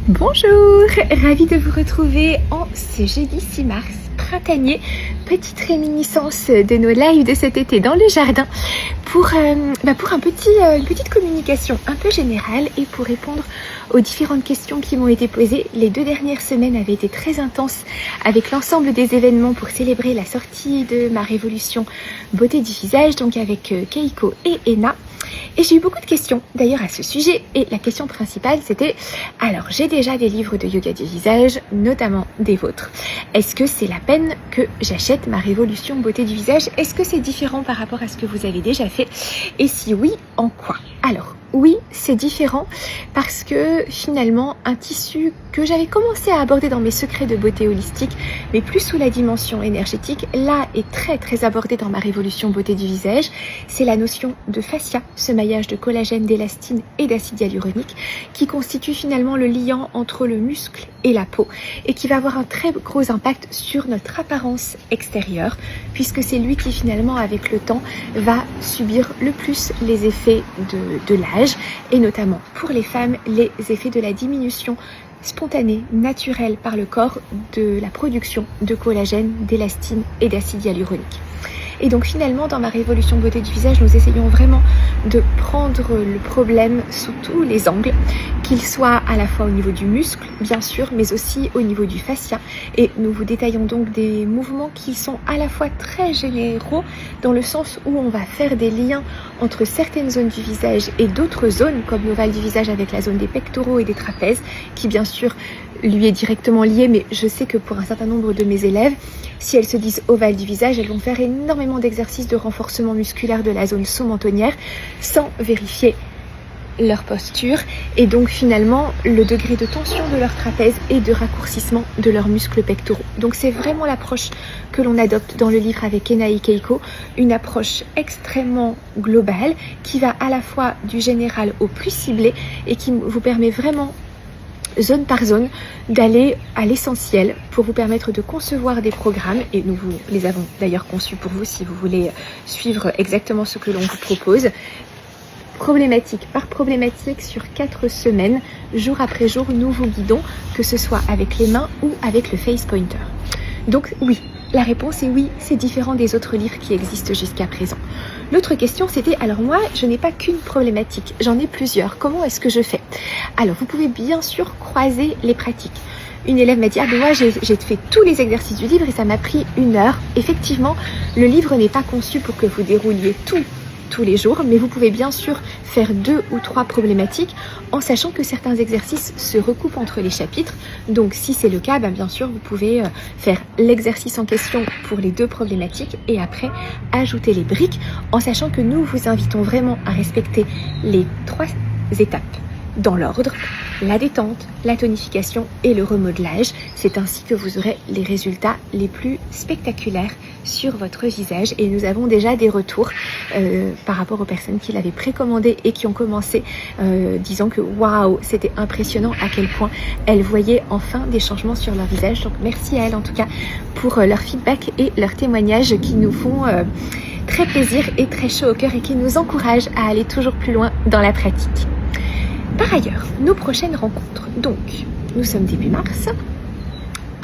Bonjour, ravie de vous retrouver en ce jeudi 6 mars printanier, petite réminiscence de nos lives de cet été dans le jardin pour une petite communication un peu générale et pour répondre aux différentes questions qui m'ont été posées. Les 2 dernières semaines avaient été très intenses avec l'ensemble des événements pour célébrer la sortie de ma révolution beauté du visage, donc avec Keiko et Ena. Et j'ai eu beaucoup de questions d'ailleurs à ce sujet, et la question principale c'était: alors j'ai déjà des livres de yoga du visage, notamment des vôtres, est-ce que c'est la peine que j'achète ma révolution beauté du visage? Est-ce que c'est différent par rapport à ce que vous avez déjà fait, et si oui, en quoi? Alors oui, c'est différent parce que finalement un tissu que j'avais commencé à aborder dans mes secrets de beauté holistique, mais plus sous la dimension énergétique, là est très abordé dans ma révolution beauté du visage. C'est la notion de fascia, ce maillage de collagène, d'élastine et d'acide hyaluronique qui constitue finalement le liant entre le muscle et la peau et qui va avoir un très gros impact sur notre apparence extérieure, puisque c'est lui qui finalement avec le temps va subir le plus les effets de l'âge, et notamment pour les femmes les effets de la diminution spontanée, naturelle par le corps de la production de collagène, d'élastine et d'acide hyaluronique. Et donc finalement dans ma révolution beauté du visage, nous essayons vraiment de prendre le problème sous tous les angles, qu'il soit à la fois au niveau du muscle bien sûr, mais aussi au niveau du fascia, et nous vous détaillons donc des mouvements qui sont à la fois très généraux dans le sens où on va faire des liens entre certaines zones du visage et d'autres zones comme l'ovale du visage avec la zone des pectoraux et des trapèzes qui bien sûr lui est directement lié, mais je sais que pour un certain nombre de mes élèves, si elles se disent ovale du visage, elles vont faire énormément d'exercices de renforcement musculaire de la zone sous-mentonnière sans vérifier leur posture et donc finalement le degré de tension de leur trapèze et de raccourcissement de leurs muscles pectoraux. Donc c'est vraiment l'approche que l'on adopte dans le livre avec Ena et Keiko, une approche extrêmement globale qui va à la fois du général au plus ciblé et qui vous permet vraiment zone par zone d'aller à l'essentiel pour vous permettre de concevoir des programmes, et nous vous les avons d'ailleurs conçus pour vous si vous voulez suivre exactement ce que l'on vous propose, problématique par problématique sur 4 semaines, jour après jour. Nous vous guidons, que ce soit avec les mains ou avec le face pointer. Donc oui, la réponse est oui, c'est différent des autres livres qui existent jusqu'à présent. L'autre question c'était: alors moi je n'ai pas qu'une problématique, j'en ai plusieurs, comment est-ce que je fais? Alors vous pouvez bien sûr croiser les pratiques. Une élève m'a dit: ah ben moi j'ai fait tous les exercices du livre et ça m'a pris 1 heure. Effectivement, le livre n'est pas conçu pour que vous dérouliez tous les jours, mais vous pouvez bien sûr faire 2 ou 3 problématiques en sachant que certains exercices se recoupent entre les chapitres. Donc si c'est le cas, bien sûr vous pouvez faire l'exercice en question pour les 2 problématiques et après ajouter les briques, en sachant que nous vous invitons vraiment à respecter les 3 étapes dans l'ordre: la détente, la tonification et le remodelage. C'est ainsi que vous aurez les résultats les plus spectaculaires sur votre visage, et nous avons déjà des retours par rapport aux personnes qui l'avaient précommandé et qui ont commencé disant que waouh, c'était impressionnant à quel point elles voyaient enfin des changements sur leur visage. Donc merci à elles en tout cas pour leur feedback et leurs témoignages qui nous font très plaisir et très chaud au cœur et qui nous encouragent à aller toujours plus loin dans la pratique. Par ailleurs, nos prochaines rencontres, donc nous sommes début mars,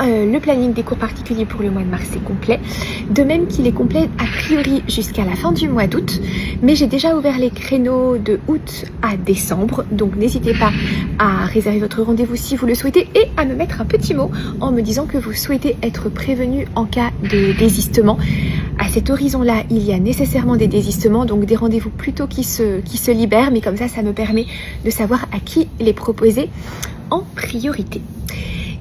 le planning des cours particuliers pour le mois de mars est complet, de même qu'il est complet a priori jusqu'à la fin du mois d'août, mais j'ai déjà ouvert les créneaux de août à décembre, donc n'hésitez pas à réserver votre rendez-vous si vous le souhaitez et à me mettre un petit mot en me disant que vous souhaitez être prévenu en cas de désistement. À cet horizon-là, il y a nécessairement des désistements, donc des rendez-vous plutôt qui se libèrent, mais comme ça me permet de savoir à qui les proposer en priorité.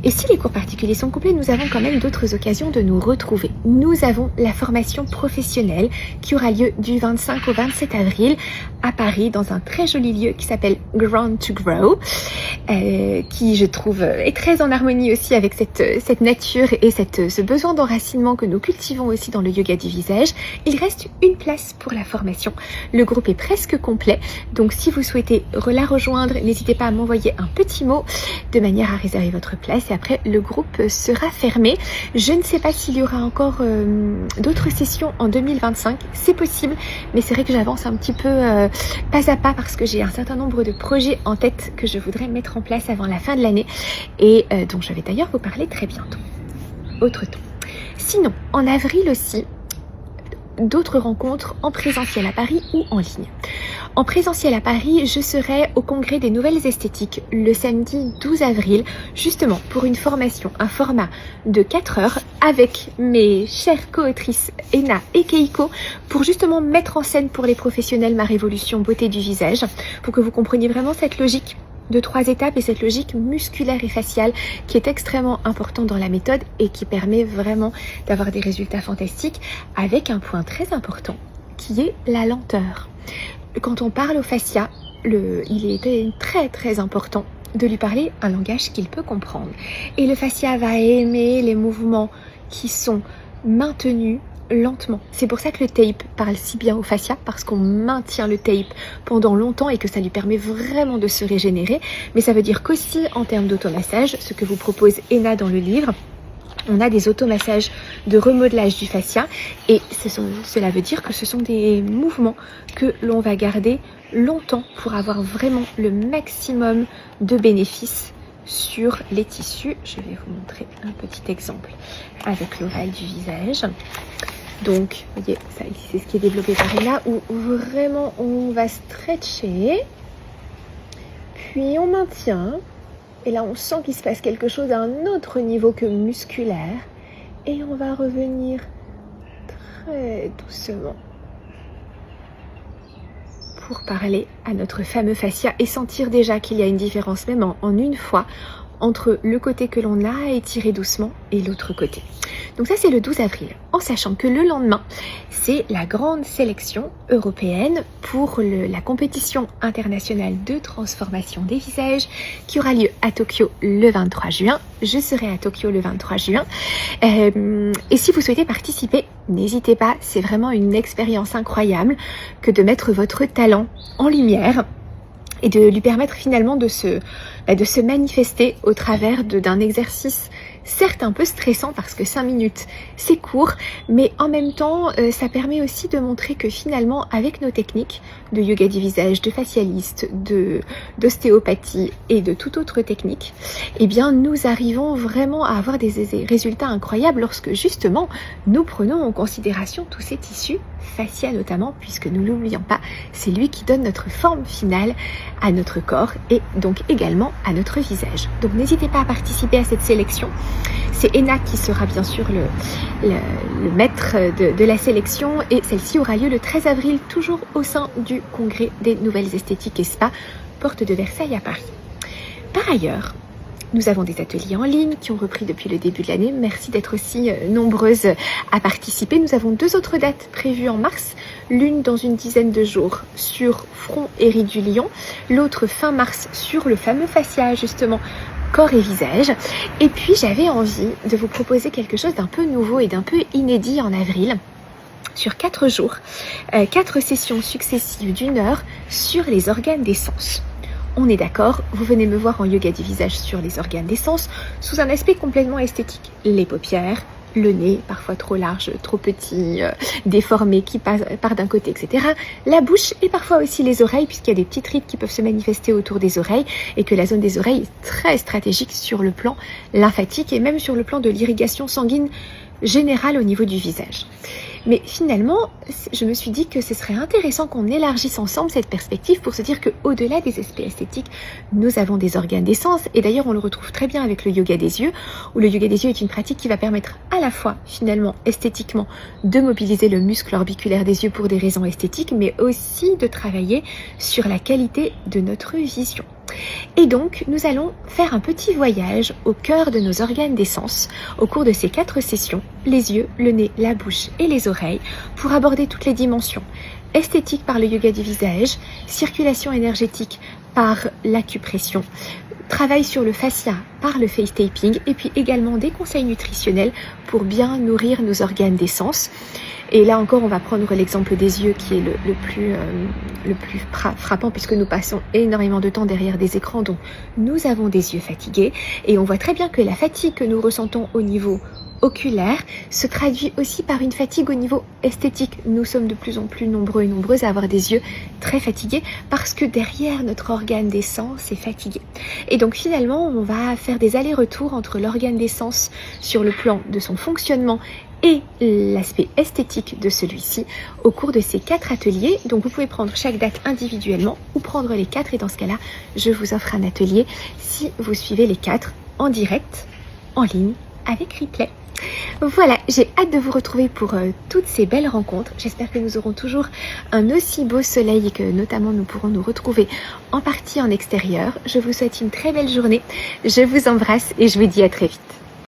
Et si les cours particuliers sont complets, nous avons quand même d'autres occasions de nous retrouver. Nous avons la formation professionnelle qui aura lieu du 25 au 27 avril à Paris, dans un très joli lieu qui s'appelle Ground to Grow, qui je trouve est très en harmonie aussi avec cette nature et ce besoin d'enracinement que nous cultivons aussi dans le yoga du visage. Il reste une place pour la formation. Le groupe est presque complet, donc si vous souhaitez la rejoindre, n'hésitez pas à m'envoyer un petit mot de manière à réserver votre place et à après le groupe sera fermé. Je ne sais pas s'il y aura encore d'autres sessions en 2025, c'est possible, mais c'est vrai que j'avance un petit peu pas à pas parce que j'ai un certain nombre de projets en tête que je voudrais mettre en place avant la fin de l'année et dont je vais d'ailleurs vous parler très bientôt. Autre temps. Sinon, en avril aussi, d'autres rencontres en présentiel à Paris ou en ligne. En présentiel à Paris, je serai au congrès des nouvelles esthétiques le samedi 12 avril, justement pour une formation, un format de 4 heures avec mes chères co-autrices Ena et Keiko pour justement mettre en scène pour les professionnels ma révolution beauté du visage, pour que vous compreniez vraiment cette logique de 3 étapes et cette logique musculaire et faciale qui est extrêmement importante dans la méthode et qui permet vraiment d'avoir des résultats fantastiques avec un point très important qui est la lenteur. Quand on parle au fascia, il est très très important de lui parler un langage qu'il peut comprendre. Et le fascia va aimer les mouvements qui sont maintenus lentement. C'est pour ça que le tape parle si bien au fascia, parce qu'on maintient le tape pendant longtemps et que ça lui permet vraiment de se régénérer. Mais ça veut dire qu'aussi en termes d'automassage, ce que vous propose Ena dans le livre, on a des automassages de remodelage du fascia et cela veut dire que ce sont des mouvements que l'on va garder longtemps pour avoir vraiment le maximum de bénéfices sur les tissus. Je vais vous montrer un petit exemple avec l'oreille du visage. Donc, vous voyez, ça ici, c'est ce qui est développé par Ena, où vraiment on va stretcher, puis on maintient, et là on sent qu'il se passe quelque chose à un autre niveau que musculaire, et on va revenir très doucement pour parler à notre fameux fascia et sentir déjà qu'il y a une différence, même en une fois, entre le côté que l'on a étiré doucement et l'autre côté. Donc ça c'est le 12 avril, en sachant que le lendemain c'est la grande sélection européenne pour la compétition internationale de transformation des visages qui aura lieu à Tokyo le 23 juin. Je serai à Tokyo le 23 juin et si vous souhaitez participer, n'hésitez pas, c'est vraiment une expérience incroyable que de mettre votre talent en lumière et de lui permettre finalement de se manifester au travers d'un exercice certes un peu stressant parce que 5 minutes c'est court, mais en même temps ça permet aussi de montrer que finalement avec nos techniques de yoga du visage, de facialiste, d'ostéopathie et de toute autre technique, eh bien nous arrivons vraiment à avoir des résultats incroyables lorsque justement nous prenons en considération tous ces tissus, fascia notamment, puisque nous l'oublions pas, c'est lui qui donne notre forme finale à notre corps et donc également à notre visage. Donc n'hésitez pas à participer à cette sélection. C'est Ena qui sera bien sûr le maître de la sélection et celle-ci aura lieu le 13 avril, toujours au sein du congrès des nouvelles esthétiques et spa, porte de Versailles à Paris. Par ailleurs, nous avons des ateliers en ligne qui ont repris depuis le début de l'année. Merci d'être aussi nombreuses à participer. Nous avons 2 autres dates prévues en mars. L'une dans une dizaine de jours sur front et rides du lion. L'autre fin mars sur le fameux fascia justement corps et visage. Et puis j'avais envie de vous proposer quelque chose d'un peu nouveau et d'un peu inédit en avril. Sur 4 jours, 4 sessions successives d'1 heure sur les organes des sens. On est d'accord, vous venez me voir en yoga du visage sur les organes des sens sous un aspect complètement esthétique. Les paupières, le nez, parfois trop large, trop petit, déformé, qui part d'un côté, etc. La bouche et parfois aussi les oreilles, puisqu'il y a des petites rides qui peuvent se manifester autour des oreilles et que la zone des oreilles est très stratégique sur le plan lymphatique et même sur le plan de l'irrigation sanguine générale au niveau du visage. Mais finalement, je me suis dit que ce serait intéressant qu'on élargisse ensemble cette perspective pour se dire qu'au-delà des aspects esthétiques, nous avons des organes des sens. Et d'ailleurs, on le retrouve très bien avec le yoga des yeux, où le yoga des yeux est une pratique qui va permettre à la fois, finalement, esthétiquement, de mobiliser le muscle orbiculaire des yeux pour des raisons esthétiques, mais aussi de travailler sur la qualité de notre vision. Et donc, nous allons faire un petit voyage au cœur de nos organes des sens au cours de ces 4 sessions, les yeux, le nez, la bouche et les oreilles, pour aborder toutes les dimensions. Esthétique par le yoga du visage, circulation énergétique par l'acupression, travail sur le fascia par le face taping et puis également des conseils nutritionnels pour bien nourrir nos organes des sens. Et là encore, on va prendre l'exemple des yeux qui est le plus frappant puisque nous passons énormément de temps derrière des écrans, donc nous avons des yeux fatigués et on voit très bien que la fatigue que nous ressentons au niveau oculaire se traduit aussi par une fatigue au niveau esthétique. Nous sommes de plus en plus nombreux et nombreuses à avoir des yeux très fatigués parce que derrière notre organe des sens est fatigué. Et donc finalement, on va faire des allers-retours entre l'organe des sens sur le plan de son fonctionnement et l'aspect esthétique de celui-ci au cours de ces 4 ateliers. Donc vous pouvez prendre chaque date individuellement ou prendre les 4 et dans ce cas-là, je vous offre un atelier si vous suivez les 4 en direct, en ligne, avec replay. Voilà, j'ai hâte de vous retrouver pour toutes ces belles rencontres. J'espère que nous aurons toujours un aussi beau soleil et que notamment nous pourrons nous retrouver en partie en extérieur. Je vous souhaite une très belle journée. Je vous embrasse et je vous dis à très vite.